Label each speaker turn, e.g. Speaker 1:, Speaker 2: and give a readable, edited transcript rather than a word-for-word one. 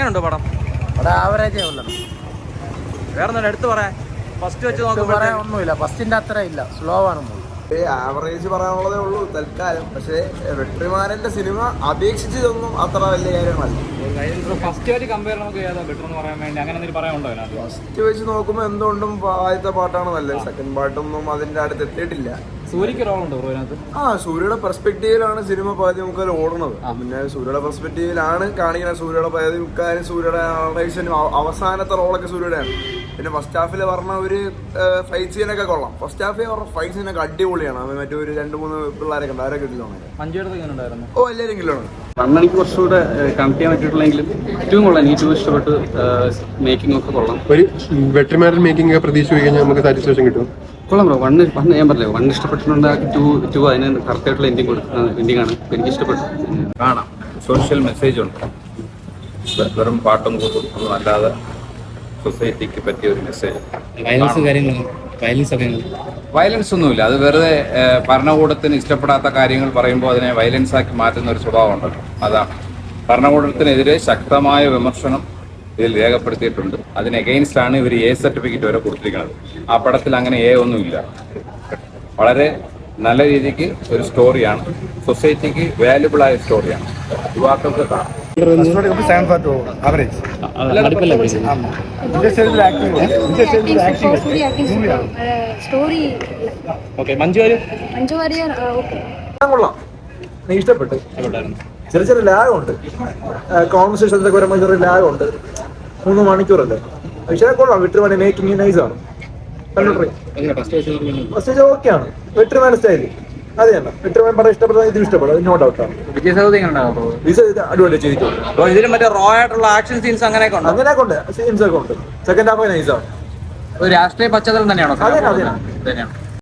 Speaker 1: എങ്ങനെയുണ്ട് പടം?
Speaker 2: അവിടെ ആവറേജേ ഉള്ളത്.
Speaker 1: വേറെ ഒന്നും എടുത്തു പറയാൻ ഫസ്റ്റ് വെച്ച് നോക്കുമ്പോൾ
Speaker 2: പറയാൻ ഒന്നുമില്ല. ഫസ്റ്റിന്റെ അത്ര ഇല്ല, സ്ലോ ആണ് മൂവി.
Speaker 3: ആവറേജ് പറയാനുള്ളതേ ഉള്ളൂ തൽക്കാലം. പക്ഷേ വെട്രിമാരന്റെ സിനിമ അപേക്ഷിച്ചതൊന്നും അത്ര വലിയ കാര്യമല്ല.
Speaker 1: ഫസ്റ്റ് വെച്ച് കമ്പയർ നമുക്ക് ഏതാ ബെറ്റർ എന്ന് പറയാൻ വേണ്ടി അങ്ങനെ എന്തെങ്കിലും പറയാനുണ്ടോ?
Speaker 3: ഫസ്റ്റ് വെച്ച് നോക്കുമ്പോൾ എന്തുകൊണ്ടും ആദ്യത്തെ പാട്ടാണ് നല്ലത്. സെക്കൻഡ് പാട്ടൊന്നും അതിന്റെ അടുത്ത് എത്തിയിട്ടില്ല.
Speaker 1: സൂര്യക്ക് റോളുണ്ടോ അതിനകത്ത്?
Speaker 3: സൂര്യയുടെ പെർസ്പെക്റ്റീവിലാണ് സിനിമ പകുതി മുക്കാൽ ഓടുന്നത്. പിന്നെ സൂര്യയുടെ പെർസ്പെക്റ്റീവിലാണ് കാണിക്കുന്നത്. സൂര്യയുടെ പകുതി മുക്കാലും സൂര്യയുടെ അവസാനത്തെ റോളൊക്കെ സൂര്യയുടെയാണ്. പിന്നെ ഫസ്റ്റ് ഹാഫിൽ പറഞ്ഞ ഒരു ഫൈറ്റ് സീനൊക്കെ കൊള്ളാം. ഫസ്റ്റ് ഹാഫിൽ പറഞ്ഞ ഫൈറ്റ് സീനൊക്കെ അടിപൊളിയാണ്. അത് മറ്റേ ഒരു 2-3 പിള്ളേരൊക്കെ ഉണ്ട്, അവരൊക്കെ കിട്ടിലാണ്. എല്ലാവരും കിട്ടിലാണ്.
Speaker 4: കണ്ണെനിക്ക് കുറച്ചുകൂടെ കണക്ട് ചെയ്യാൻ പറ്റിയിട്ടുള്ളെങ്കിലും ഏറ്റവും കൊള്ളാം. എനിക്ക് ഏറ്റവും ഇഷ്ടപ്പെട്ട് മേക്കിംഗ് ഒക്കെ കൊള്ളാം.
Speaker 5: ഒരു വെട്രിമാരൻ മേക്കിംഗ് ഒക്കെ പ്രതീക്ഷിച്ച് കഴിഞ്ഞാൽ നമുക്ക് സാറ്റിസ്ഫാക്ഷൻ കിട്ടും.
Speaker 4: കൊള്ളാം ബ്രോ. വണ്ണ് ഞാൻ പറഞ്ഞില്ലേ, വണ്ണ് ഇഷ്ടപ്പെട്ടിട്ടുണ്ട്. ടു അതിന് കറക്റ്റായിട്ടുള്ള എൻഡിങ് ആണ് എനിക്ക് ഇഷ്ടപ്പെട്ടു.
Speaker 6: കാണാം, സോഷ്യൽ മെസ്സേജ് ഉണ്ട്. വെറും പാട്ടും കൂട്ടും ഒന്നും അല്ലാതെ സൊസൈറ്റിക്ക് പറ്റിയ ഒരു മെസ്സേജ്. വയലൻസ് ഒന്നുമില്ല. അത് വെറുതെ ഭരണകൂടത്തിന് ഇഷ്ടപ്പെടാത്ത കാര്യങ്ങൾ പറയുമ്പോൾ അതിനെ വയലൻസ് ആക്കി മാറ്റുന്ന ഒരു സ്വഭാവം ഉണ്ടല്ലോ, അതാണ്. ഭരണകൂടത്തിനെതിരെ ശക്തമായ വിമർശനം ഇതിൽ രേഖപ്പെടുത്തിയിട്ടുണ്ട്. അതിന് എഗെയിൻസ്റ്റ് ആണ് ഇവർ എ സർട്ടിഫിക്കറ്റ് വരെ കൊടുത്തിരിക്കുന്നത്. ആ പടത്തിൽ അങ്ങനെ എ ഒന്നുമില്ല. വളരെ നല്ല രീതിക്ക് ഒരു സ്റ്റോറിയാണ്, സൊസൈറ്റിക്ക് വാല്യുബിൾ ആയ സ്റ്റോറിയാണ്. യുവാക്കൾക്ക് കാണാം.
Speaker 3: ഇഷ്ടപ്പെട്ടു. ചെറിയ ചെറിയ ലാഗുണ്ട്, കോൺവെർസേഷൻസൊക്കെ വരുമ്പോൾ ചെറിയ ലാഗുണ്ട്. 3 മണിക്കൂറല്ലേ, പക്ഷേ കൊള്ളാം. വെട്രിമാൻ മേക്കിംഗ് നൈസാണ്. ഫസ്റ്റ് ഓക്കെയാണ്. വെട്രിമാൻ സ്റ്റൈല് അത് തന്നെ. വെട്രിമാൻ പടം ഇഷ്ടപ്പെടുന്നത് ഇത് ഇഷ്ടപ്പെടും, നോ ഡൗട്ടാണ്. അടിപൊളി ചെയ്തിട്ടുണ്ട്.
Speaker 1: ഇതിന് മറ്റേ റോ ആയിട്ടുള്ള ആക്ഷൻ സീൻസ് അങ്ങനെയൊക്കെ ഉണ്ട്.
Speaker 3: അങ്ങനെയൊക്കെ ഉണ്ട്, സീൻസ് ഒക്കെ ഉണ്ട്. സെക്കൻഡ് ഹാഫ് നൈസാണ്.
Speaker 1: ഒരു രാഷ്ട്രീയ പശ്ചാത്തലം തന്നെയാണോ?
Speaker 3: അതെ.